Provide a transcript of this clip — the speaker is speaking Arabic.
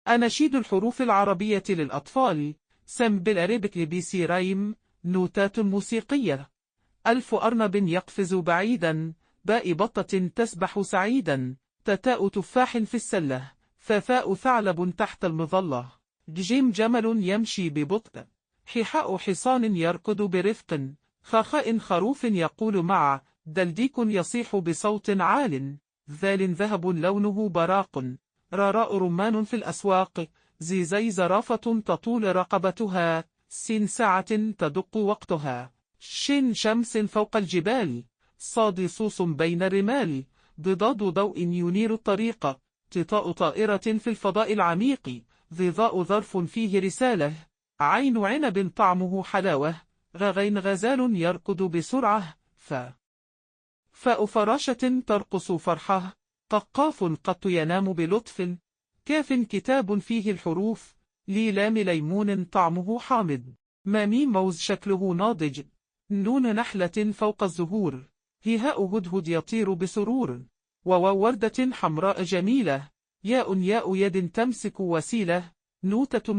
أناشيد الحروف العربية للأطفال. سمبل أريبك بي سي رايم. نوتات موسيقية. ألف أرنب يقفز بعيدا. باء بطة تسبح سعيدا. تتاء تفاح في السلة. ثاثاء ثعلب تحت المظلة. جيم جمل يمشي ببطء. ححاء حصان يركض برفق. خاخاء خروف يقول مع. دلديك يصيح بصوت عال. ذال ذهب لونه براق. راراء رمان في الأسواق. زي زرافة تطول رقبتها. سين ساعة تدق وقتها. شين شمس فوق الجبال. صاد صوص بين الرمال. ضداد ضوء ينير الطريق. تطاء طائرة في الفضاء العميق. ضضاء ظرف فيه رسالة. عين عنب طعمه حلاوة. غغين غزال يركض بسرعة. فاء فراشة ترقص فرحة. ققاف قط ينام بلطف. كاف كتاب فيه الحروف. لام ليمون طعمه حامض. ميم موز شكله ناضج. نون نحلة فوق الزهور. هاء هدهد يطير بسرور. وواو وردة حمراء جميلة. ياء يد تمسك وسيلة. نوتة